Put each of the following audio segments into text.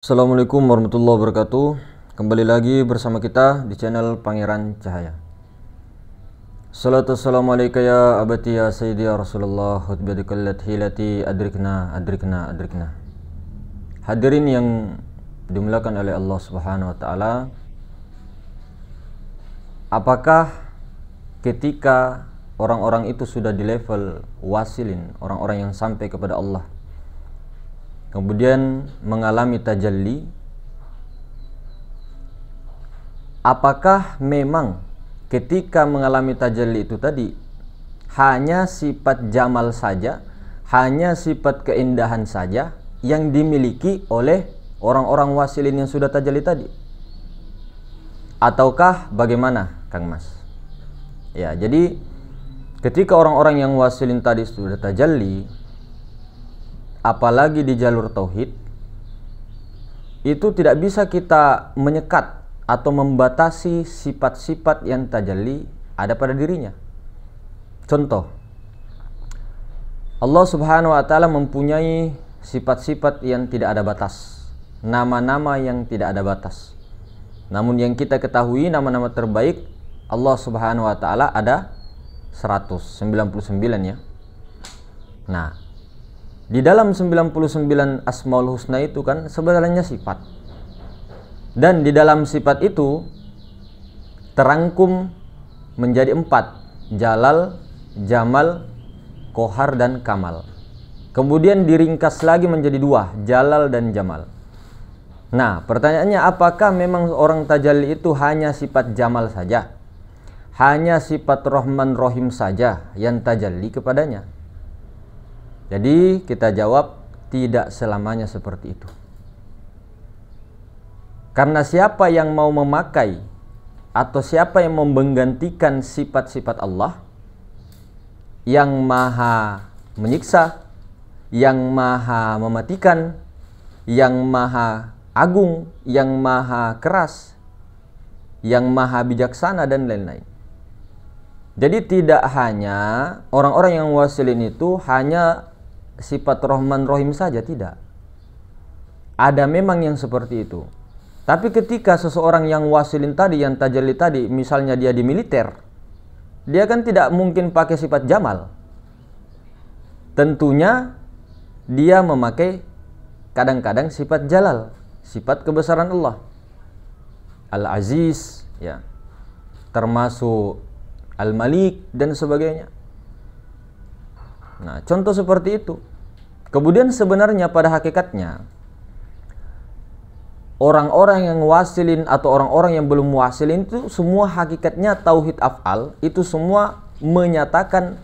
Assalamualaikum warahmatullahi wabarakatuh. Kembali lagi bersama kita di channel Pangeran Cahaya. Salatu wassalamu alaika ya abati ya sayyidi ya Rasulullah hutbadikallat hilati adrikna. Hadirin yang dimuliakan oleh Allah Subhanahu wa taala, apakah ketika orang-orang itu sudah di level wasilin, orang-orang yang sampai kepada Allah, kemudian mengalami tajalli, apakah memang ketika mengalami tajalli itu tadi hanya sifat jamal saja, hanya sifat keindahan saja yang dimiliki oleh orang-orang wasilin yang sudah tajalli tadi? Ataukah bagaimana, Kang Mas? Ya, jadi ketika orang-orang yang wasilin tadi sudah tajalli, apalagi di jalur tauhid, itu tidak bisa kita menyekat atau membatasi sifat-sifat yang tajalli ada pada dirinya. Contoh, Allah Subhanahu wa taala mempunyai sifat-sifat yang tidak ada batas, nama-nama yang tidak ada batas. Namun yang kita ketahui, nama-nama terbaik Allah Subhanahu wa taala ada 199 ya. Nah, di dalam 99 Asmaul Husna itu kan sebenarnya sifat. Dan di dalam sifat itu terangkum menjadi 4: Jalal, Jamal, Kohar, dan Kamal. Kemudian diringkas lagi menjadi 2: Jalal dan Jamal. Nah, pertanyaannya, apakah memang orang tajalli itu hanya sifat Jamal saja? Hanya sifat Rahman Rahim saja yang tajalli kepadanya? Jadi kita jawab, tidak selamanya seperti itu. Karena siapa yang mau memakai atau siapa yang mau menggantikan sifat-sifat Allah yang maha menyiksa, yang maha mematikan, yang maha agung, yang maha keras, yang maha bijaksana, dan lain-lain. Jadi tidak hanya orang-orang yang wasilin itu hanya sifat Rahman Rahim saja, tidak. Ada memang yang seperti itu. Tapi ketika seseorang yang wasilin tadi, yang tajalli tadi, misalnya dia di militer, dia kan tidak mungkin pakai sifat Jamal. Tentunya dia memakai kadang-kadang sifat Jalal, sifat kebesaran Allah, Al-Aziz ya, termasuk Al-Malik dan sebagainya. Nah, contoh seperti itu. Kemudian sebenarnya pada hakikatnya orang-orang yang wasilin atau orang-orang yang belum wasilin itu semua hakikatnya tauhid af'al itu semua menyatakan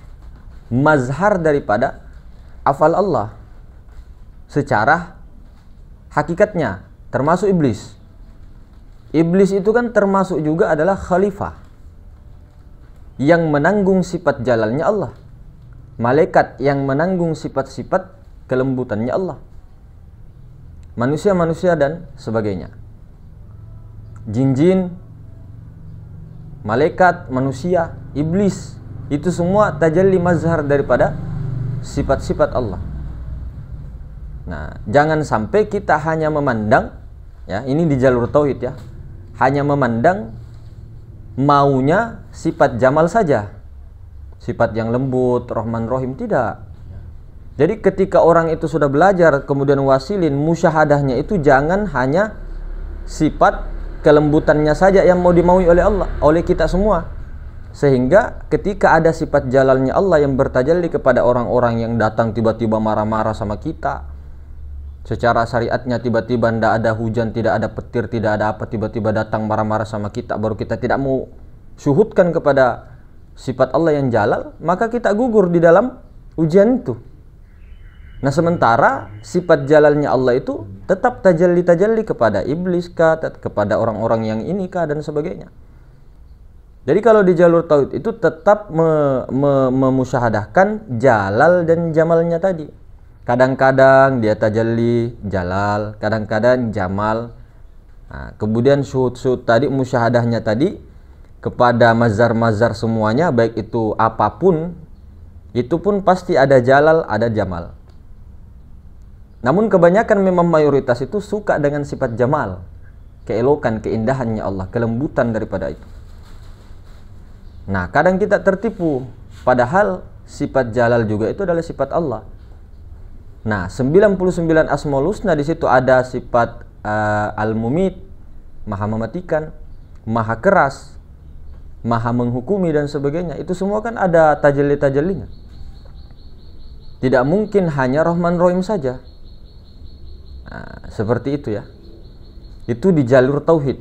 mazhar daripada af'al Allah secara hakikatnya, termasuk iblis. Iblis itu kan termasuk juga adalah khalifah yang menanggung sifat jalalnya Allah. Malaikat yang menanggung sifat-sifat kelembutannya Allah. Manusia-manusia dan sebagainya. Jin-jin, malaikat, manusia, iblis, itu semua tajalli mazhar daripada sifat-sifat Allah. Nah, jangan sampai kita hanya memandang, ya, ini di jalur tauhid ya, hanya memandang maunya sifat jamal saja, sifat yang lembut, Rahman Rahim, tidak. Jadi ketika orang itu sudah belajar kemudian wasilin, musyahadahnya itu jangan hanya sifat kelembutannya saja yang mau dimaui oleh Allah, oleh kita semua. Sehingga ketika ada sifat jalalnya Allah yang bertajalli kepada orang-orang yang datang tiba-tiba marah-marah sama kita, secara syariatnya tiba-tiba tidak ada hujan, tidak ada petir, tidak ada apa, tiba-tiba datang marah-marah sama kita, baru kita tidak mau syuhudkan kepada sifat Allah yang jalal, maka kita gugur di dalam ujian itu. Nah, sementara sifat jalalnya Allah itu tetap tajalli kepada iblis kah, kepada orang-orang yang ini kah, dan sebagainya. Jadi kalau di jalur tauhid itu tetap memusyahadahkan jalal dan jamalnya tadi. Kadang-kadang dia tajalli jalal, kadang-kadang jamal. Nah, kemudian syuhud tadi, musyahadahnya tadi kepada mazhar-mazhar semuanya, baik itu apapun, itu pun pasti ada jalal, ada jamal. Namun kebanyakan memang mayoritas itu suka dengan sifat jamal, keelokan, keindahannya Allah, kelembutan daripada itu. Nah, kadang kita tertipu, padahal sifat jalal juga itu adalah sifat Allah. Nah, 99 Asmaul Husna di situ ada sifat Al-Mumit, Maha mematikan, Maha keras, Maha menghukumi dan sebagainya. Itu semua kan ada tajalli-tajallinya. Tidak mungkin hanya Rahman Rahim saja. Nah, seperti itu ya. Itu di jalur tauhid.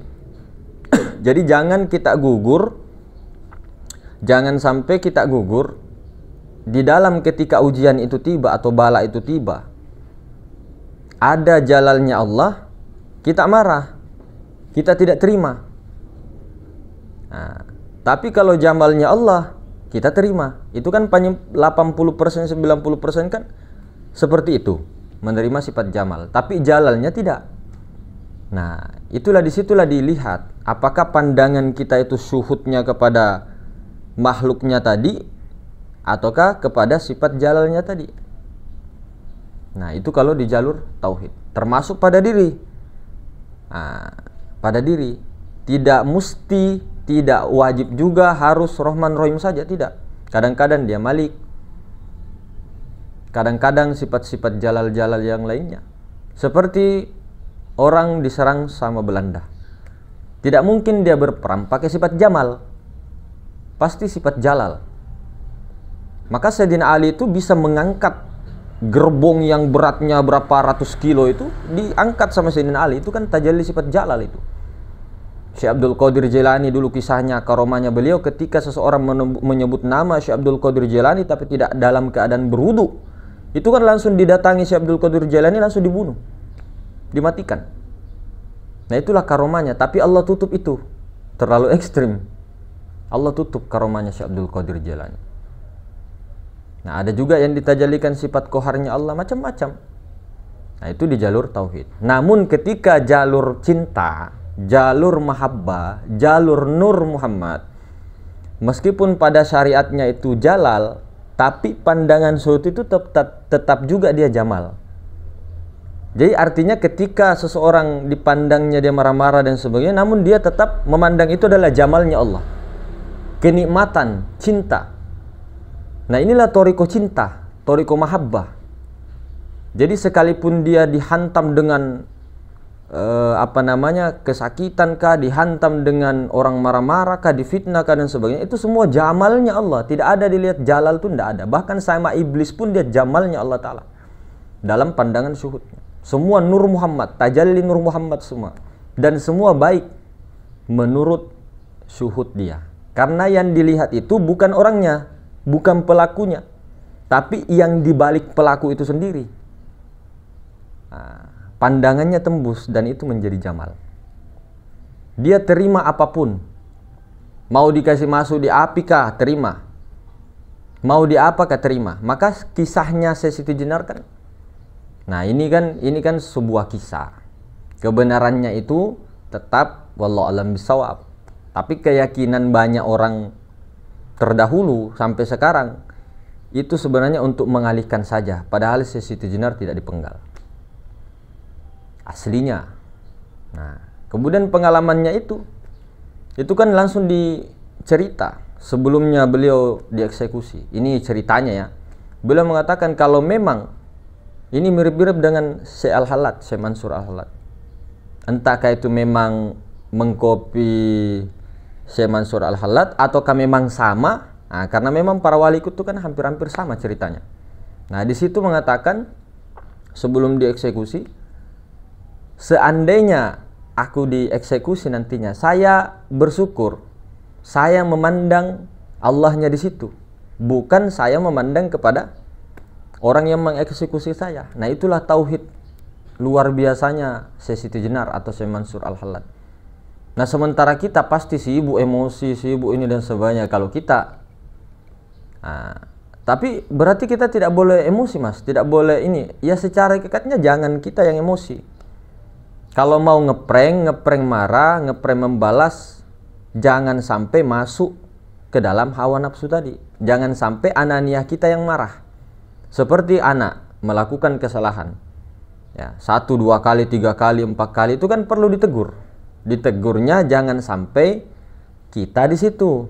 Jadi jangan kita gugur, jangan sampai kita gugur di dalam ketika ujian itu tiba atau bala itu tiba. Ada jalalnya Allah, kita marah, kita tidak terima. Nah, tapi kalau jamalnya Allah, kita terima. Itu kan 80%, 90% kan seperti itu, menerima sifat jamal. Tapi jalalnya tidak. Nah, itulah disitulah dilihat apakah pandangan kita itu syuhudnya kepada makhluknya tadi ataukah kepada sifat jalalnya tadi. Nah, itu kalau di jalur tauhid, termasuk pada diri. Nah, pada diri tidak mesti, tidak wajib juga harus Rahman Rahim saja, tidak. Kadang-kadang dia Malik, kadang-kadang sifat-sifat jalal-jalal yang lainnya. Seperti orang diserang sama Belanda, tidak mungkin dia berperang pakai sifat jamal, pasti sifat jalal. Maka Sayyidina Ali itu bisa mengangkat gerbong yang beratnya berapa ratus kilo, itu diangkat sama Sayyidina Ali. Itu kan tajalli sifat jalal itu. Syekh Abdul Qadir Jailani dulu kisahnya, karomahnya beliau, ketika seseorang menyebut nama Syekh Abdul Qadir Jailani tapi tidak dalam keadaan berwudu, itu kan langsung didatangi Syekh Abdul Qadir Jailani, langsung dibunuh, dimatikan. Nah, itulah karomahnya. Tapi Allah tutup itu, terlalu ekstrim. Allah tutup karomahnya Syekh Abdul Qadir Jailani. Nah, ada juga yang ditajalikan sifat koharnya Allah, macam-macam. Nah, itu di jalur tauhid. Namun ketika jalur cinta, jalur mahabbah, jalur nur Muhammad, meskipun pada syariatnya itu jalal, tapi pandangan suhud itu tetap juga dia jamal. Jadi artinya ketika seseorang dipandangnya dia marah-marah dan sebagainya, namun dia tetap memandang itu adalah jamalnya Allah, kenikmatan, cinta. Nah, inilah toriko cinta, toriko mahabbah. Jadi sekalipun dia dihantam dengan kesakitan kah, dihantam dengan orang marah-marah kah, difitnah kah dan sebagainya, itu semua jamalnya Allah. Tidak ada dilihat jalal itu, tidak ada. Bahkan sama iblis pun dia jamalnya Allah Ta'ala dalam pandangan syuhudnya. Semua nur Muhammad, tajalli nur Muhammad semua, dan semua baik menurut syuhud dia. Karena yang dilihat itu bukan orangnya, bukan pelakunya, tapi yang dibalik pelaku itu sendiri. Nah, pandangannya tembus dan itu menjadi jamal. Dia terima apapun. Mau dikasih masuk di api kah, terima. Mau di apa kah, terima. Maka kisahnya Siti Jenar kan. Nah, ini kan sebuah kisah. Kebenarannya itu tetap wallahu alam bisawab. Tapi keyakinan banyak orang terdahulu sampai sekarang itu sebenarnya untuk mengalihkan saja, padahal Siti Jenar tidak dipenggal aslinya. Nah, kemudian pengalamannya itu kan langsung dicerita. Sebelumnya beliau dieksekusi. Ini ceritanya ya. Beliau mengatakan kalau memang ini mirip-mirip dengan Syekh Al-Halat, Syekh Mansur Al-Halat. Entahkah itu memang mengkopi Syekh Mansur Al-Halat ataukah memang sama? Nah, karena memang para wali itu kan hampir-hampir sama ceritanya. Nah, di situ mengatakan sebelum dieksekusi, seandainya aku dieksekusi nantinya, saya bersyukur, saya memandang Allahnya di situ, bukan saya memandang kepada orang yang mengeksekusi saya. Nah, itulah tauhid luar biasanya Siti Jenar atau Syekh Mansur Al-Halat. Nah, sementara kita pasti sibuk emosi, sibuk ini dan sebagainya. Kalau kita, tapi berarti kita tidak boleh emosi, Mas. Tidak boleh ini. Ya, secara hakikatnya jangan kita yang emosi. Kalau mau ngeprank marah, ngeprank membalas, jangan sampai masuk ke dalam hawa nafsu tadi. Jangan sampai ananiah kita yang marah. Seperti anak melakukan kesalahan. Ya, 1, 2 kali, 3 kali, 4 kali itu kan perlu ditegur. Ditegurnya jangan sampai kita di situ.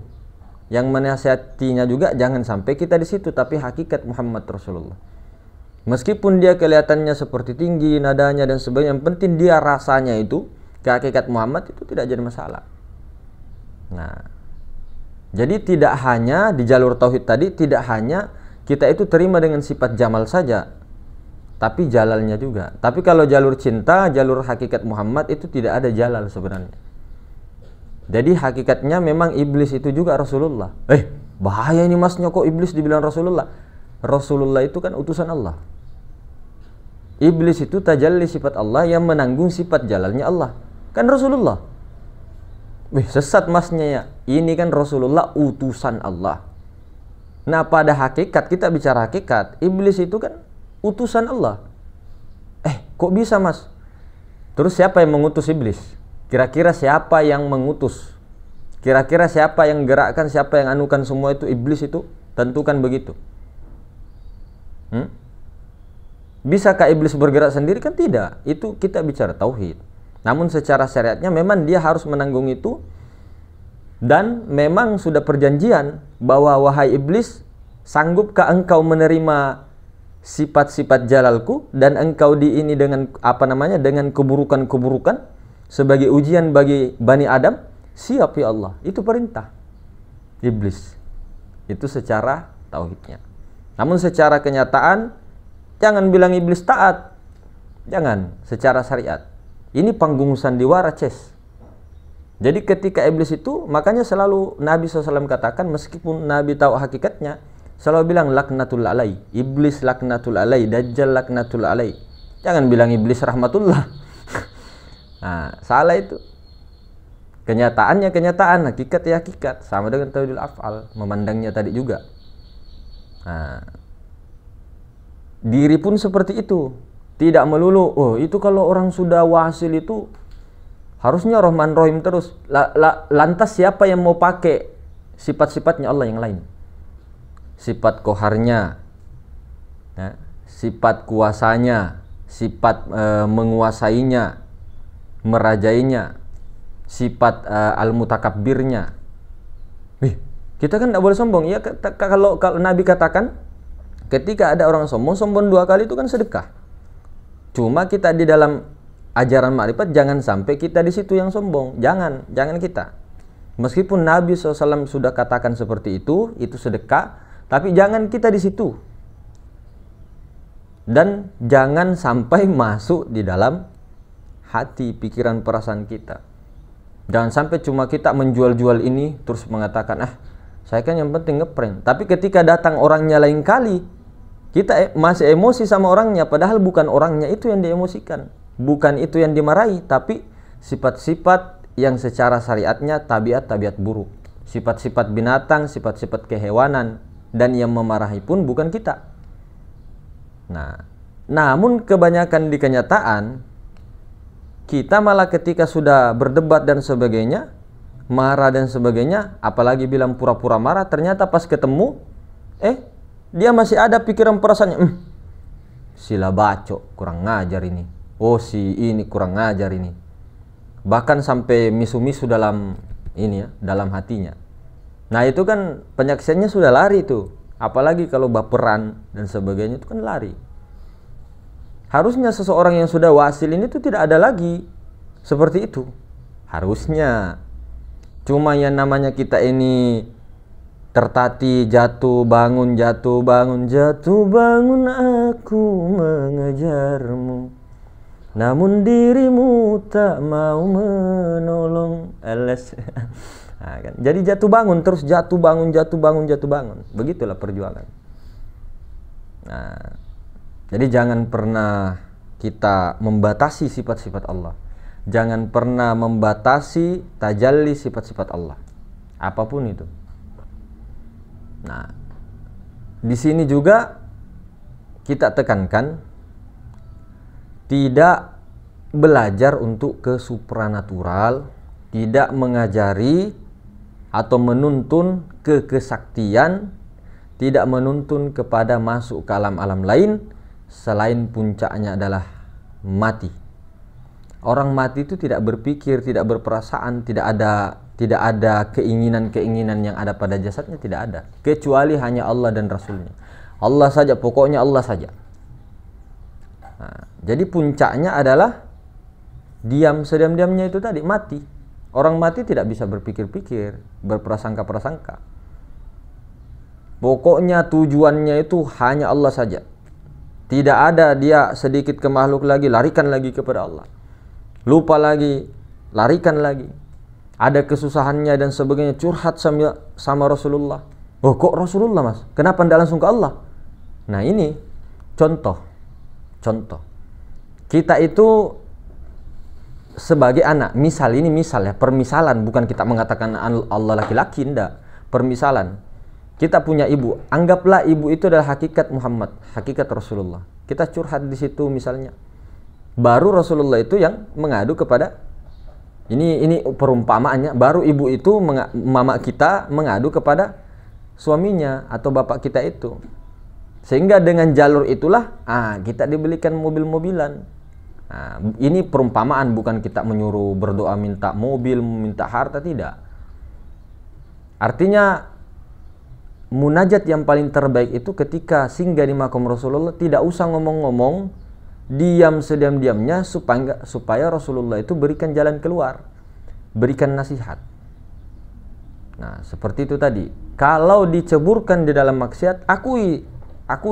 Yang menasihatinya juga jangan sampai kita di situ, tapi hakikat Muhammad Rasulullah. Meskipun dia kelihatannya seperti tinggi nadanya dan sebagainya, yang penting dia rasanya itu ke hakikat Muhammad, itu tidak jadi masalah. Nah, jadi tidak hanya di jalur tauhid tadi, tidak hanya kita itu terima dengan sifat jamal saja, tapi jalalnya juga. Tapi kalau jalur cinta, jalur hakikat Muhammad itu tidak ada jalal sebenarnya. Jadi hakikatnya memang iblis itu juga Rasulullah. Bahaya ini masnya, kok iblis dibilang Rasulullah? Rasulullah itu kan utusan Allah. Iblis itu tajalli sifat Allah yang menanggung sifat jalalnya Allah. Kan Rasulullah. Sesat masnya ya. Ini kan Rasulullah utusan Allah. Nah, pada hakikat, kita bicara hakikat, iblis itu kan utusan Allah. Kok bisa mas? Terus siapa yang mengutus iblis? Kira-kira siapa yang mengutus? Kira-kira siapa yang gerakkan, siapa yang anukan semua itu? Iblis itu tentukan begitu. Bisakah iblis bergerak sendiri? Kan tidak. Itu kita bicara tauhid. Namun secara syariatnya memang dia harus menanggung itu. Dan memang sudah perjanjian bahwa wahai iblis, sanggupkah engkau menerima sifat-sifat jalalku dan engkau diini dengan dengan keburukan-keburukan sebagai ujian bagi Bani Adam? Siap ya Allah. Itu perintah iblis. Itu secara tauhidnya. Namun secara kenyataan jangan bilang iblis taat. Jangan secara syariat. Ini panggung sandiwara ces. Jadi ketika iblis itu, makanya selalu Nabi SAW katakan, meskipun Nabi tahu hakikatnya, selalu bilang laknatul alai, iblis laknatul alai, dajjal laknatul alai. Jangan bilang iblis rahmatullah. Nah, salah itu. Kenyataannya kenyataan, hakikat ya hakikat. Sama dengan tauhidul af'al, memandangnya tadi juga. Nah, diri pun seperti itu. Tidak melulu, itu kalau orang sudah wasil itu harusnya Rahman Rahim terus. Lantas siapa yang mau pakai sifat-sifatnya Allah yang lain? Sifat koharnya, sifat kuasanya, sifat menguasainya, merajainya, sifat al-mutakabbirnya. Kita kan tidak boleh sombong. Ya, kalau Nabi katakan, ketika ada orang sombong 2 kali itu kan sedekah. Cuma kita di dalam ajaran makrifat jangan sampai kita di situ yang sombong. Jangan kita. Meskipun Nabi SAW sudah katakan seperti itu sedekah, tapi jangan kita di situ. Dan jangan sampai masuk di dalam hati, pikiran, perasaan kita. Jangan sampai cuma kita menjual-jual ini terus mengatakan, saya kan yang penting ngeprank. Tapi ketika datang orangnya lain kali, kita masih emosi sama orangnya, padahal bukan orangnya itu yang diemosikan. Bukan itu yang dimarahi, tapi sifat-sifat yang secara syariatnya tabiat-tabiat buruk. Sifat-sifat binatang, sifat-sifat kehewanan, dan yang memarahi pun bukan kita. Nah, namun kebanyakan di kenyataan, kita malah ketika sudah berdebat dan sebagainya, marah dan sebagainya, apalagi bilang pura-pura marah, ternyata pas ketemu, dia masih ada pikiran perasaannya, sila bacok, kurang ngajar ini. Si ini kurang ngajar ini. Bahkan sampai misu-misu dalam dalam hatinya. Nah, itu kan penyaksiannya sudah lari tuh. Apalagi kalau baperan dan sebagainya, itu kan lari. Harusnya seseorang yang sudah wasil ini tuh tidak ada lagi seperti itu. Harusnya. Cuma yang namanya kita ini tertatih, jatuh bangun, jatuh bangun, jatuh bangun, aku mengejarmu. Namun dirimu tak mau menolong. Nah, kan? Jadi jatuh bangun, terus jatuh bangun, jatuh bangun, jatuh bangun. Begitulah perjuangan. Nah, jadi jangan pernah kita membatasi sifat-sifat Allah. Jangan pernah membatasi tajalli sifat-sifat Allah. Apapun itu. Nah, di sini juga kita tekankan tidak belajar untuk ke supranatural, tidak mengajari atau menuntun ke kesaktian, tidak menuntun kepada masuk ke alam-alam lain selain puncaknya adalah mati. Orang mati itu tidak berpikir, tidak berperasaan, tidak ada keinginan-keinginan yang ada pada jasadnya, tidak ada. Kecuali hanya Allah dan Rasulnya. Allah saja, pokoknya Allah saja. Nah, jadi puncaknya adalah diam sediam-diamnya itu tadi, mati. Orang mati tidak bisa berpikir-pikir, berprasangka-prasangka. Pokoknya tujuannya itu hanya Allah saja. Tidak ada dia sedikit ke makhluk lagi, larikan lagi kepada Allah. Lupa lagi, larikan lagi. Ada kesusahannya dan sebagainya, curhat sama Rasulullah. Oh, kok Rasulullah, Mas? Kenapa tidak langsung ke Allah? Nah, ini contoh. Kita itu sebagai anak, ini misal ya, permisalan, bukan kita mengatakan Allah laki-laki, enggak. Permisalan. Kita punya ibu, anggaplah ibu itu adalah hakikat Muhammad, hakikat Rasulullah. Kita curhat di situ misalnya. Baru Rasulullah itu yang mengadu kepada, ini perumpamaannya, baru ibu itu, mama kita mengadu kepada suaminya atau bapak kita itu. Sehingga dengan jalur itulah kita dibelikan mobil-mobilan. Nah, ini perumpamaan, bukan kita menyuruh berdoa minta mobil, minta harta, tidak. Artinya munajat yang paling terbaik itu ketika singgah di makam Rasulullah, tidak usah ngomong-ngomong, diam sediam-diamnya supaya Rasulullah itu berikan jalan keluar, berikan nasihat. Nah, seperti itu tadi. Kalau diceburkan di dalam maksiat, akui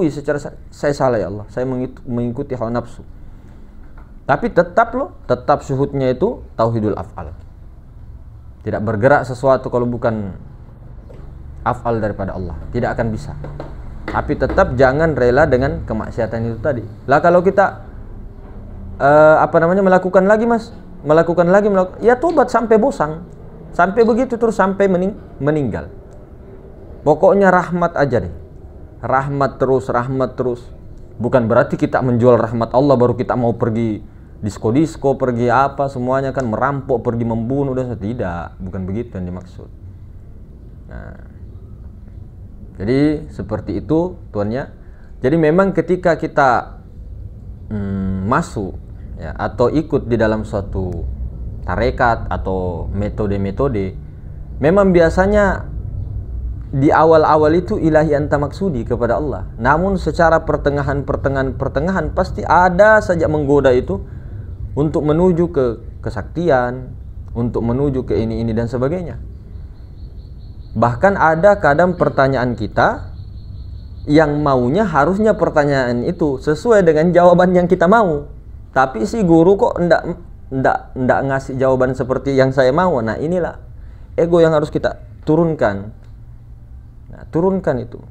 secara saya salah ya Allah, saya mengikuti hawa nafsu. Tapi tetap syuhudnya itu tauhidul af'al. Tidak bergerak sesuatu kalau bukan af'al daripada Allah, tidak akan bisa. Tapi tetap jangan rela dengan kemaksiatan itu tadi. Lah kalau kita melakukan lagi, Mas, melakukan, ya tobat sampai bosan, sampai begitu terus sampai meninggal. Pokoknya rahmat aja deh, rahmat terus. Bukan berarti kita menjual rahmat Allah baru kita mau pergi disko, pergi apa semuanya kan, merampok, pergi membunuh dan tidak, bukan begitu yang dimaksud. Nah, jadi seperti itu tuannya. Jadi memang ketika kita masuk ya, atau ikut di dalam suatu tarekat atau metode-metode, memang biasanya di awal-awal itu ilahi anta maksudi kepada Allah. Namun secara pertengahan pasti ada saja menggoda itu untuk menuju ke kesaktian, untuk menuju ke ini dan sebagainya. Bahkan ada kadang pertanyaan kita yang maunya harusnya pertanyaan itu sesuai dengan jawaban yang kita mau. Tapi si guru kok ndak ngasih jawaban seperti yang saya mau. Nah, inilah ego yang harus kita turunkan. Nah, turunkan itu.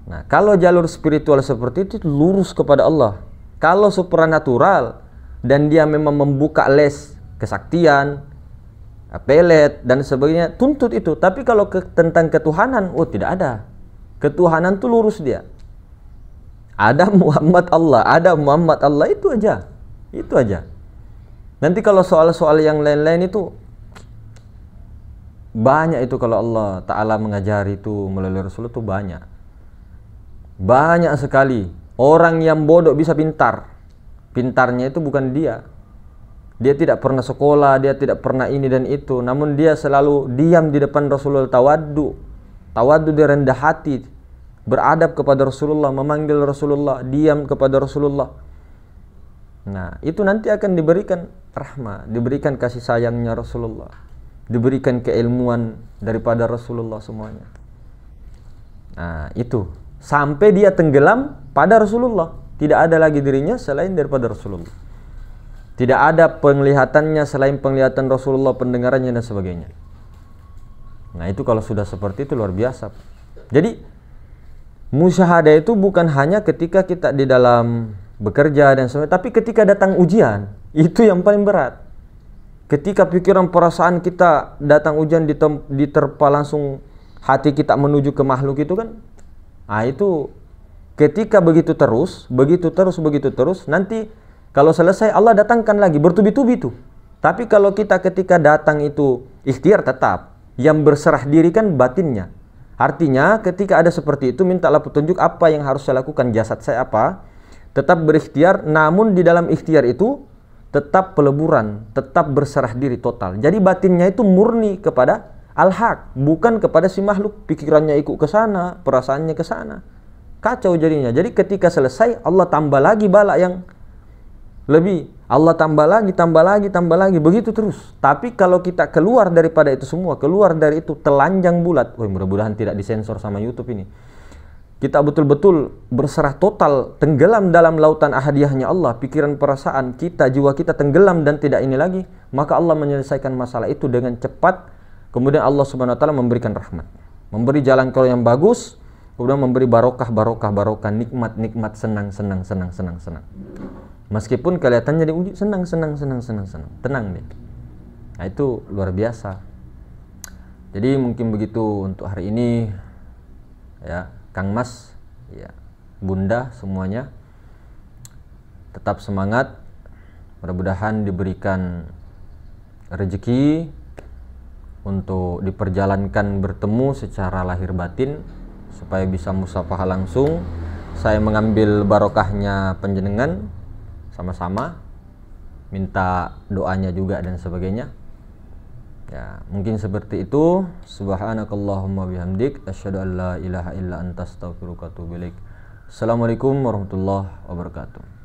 Nah, kalau jalur spiritual seperti itu lurus kepada Allah. Kalau supranatural dan dia memang membuka les kesaktian, pelet dan sebagainya, tuntut itu. Tapi kalau tentang ketuhanan, tidak ada. Ketuhanan tuh lurus dia. Ada Muhammad Allah, itu aja. Itu aja. Nanti kalau soal-soal yang lain-lain itu banyak itu, kalau Allah Ta'ala mengajari itu melalui Rasul itu banyak. Banyak sekali. Orang yang bodoh bisa pintar. Pintarnya itu bukan dia. Dia tidak pernah sekolah, dia tidak pernah ini dan itu. Namun dia selalu diam di depan Rasulullah, tawaddu. Tawaddu, dia rendah hati, beradab kepada Rasulullah, memanggil Rasulullah, diam kepada Rasulullah. Nah, itu nanti akan diberikan rahmah, diberikan kasih sayangnya Rasulullah, diberikan keilmuan daripada Rasulullah semuanya. Nah, itu sampai dia tenggelam pada Rasulullah, tidak ada lagi dirinya selain daripada Rasulullah. Tidak ada penglihatannya selain penglihatan Rasulullah, pendengarannya dan sebagainya. Nah, itu kalau sudah seperti itu luar biasa. Jadi musyahadah itu bukan hanya ketika kita di dalam bekerja dan sebagainya, tapi ketika datang ujian, itu yang paling berat. Ketika pikiran perasaan kita datang ujian, diterpa langsung hati kita menuju ke makhluk itu kan. Nah, itu ketika begitu terus, nanti kalau selesai Allah datangkan lagi bertubi-tubi itu. Tapi kalau kita ketika datang itu ikhtiar tetap, yang berserah diri kan batinnya. Artinya ketika ada seperti itu, mintalah petunjuk apa yang harus saya lakukan, jasad saya apa, tetap berikhtiar, namun di dalam ikhtiar itu tetap peleburan, tetap berserah diri total. Jadi batinnya itu murni kepada al-haq, bukan kepada si makhluk. Pikirannya ikut ke sana, perasaannya ke sana. Kacau jadinya. Jadi ketika selesai, Allah tambah lagi bala yang lebih. Allah tambah lagi, tambah lagi, tambah lagi. Begitu terus. Tapi kalau kita keluar daripada itu semua, keluar dari itu telanjang bulat. Mudah-mudahan tidak disensor sama YouTube ini. Kita betul-betul berserah total, tenggelam dalam lautan ahadiyahnya Allah, pikiran, perasaan kita, jiwa kita tenggelam dan tidak ini lagi, maka Allah menyelesaikan masalah itu dengan cepat. Kemudian Allah Subhanahu wa taala memberikan rahmat, memberi jalan keluar yang bagus, kemudian memberi barokah, nikmat, senang. Meskipun kelihatannya diuji senang, tenang deh. Nah, itu luar biasa. Jadi mungkin begitu untuk hari ini, ya. Kang Mas, ya, Bunda, semuanya tetap semangat. Mudah-mudahan diberikan rezeki untuk diperjalankan bertemu secara lahir batin supaya bisa musafahah langsung. Saya mengambil barokahnya panjenengan, sama-sama minta doanya juga dan sebagainya. Ya, mungkin seperti itu. Subhanakallahumma bihamdik, asyhadu an la ilaha illa anta, astaghfiruka wa atubu ilaik. Assalamualaikum warahmatullahi wabarakatuh.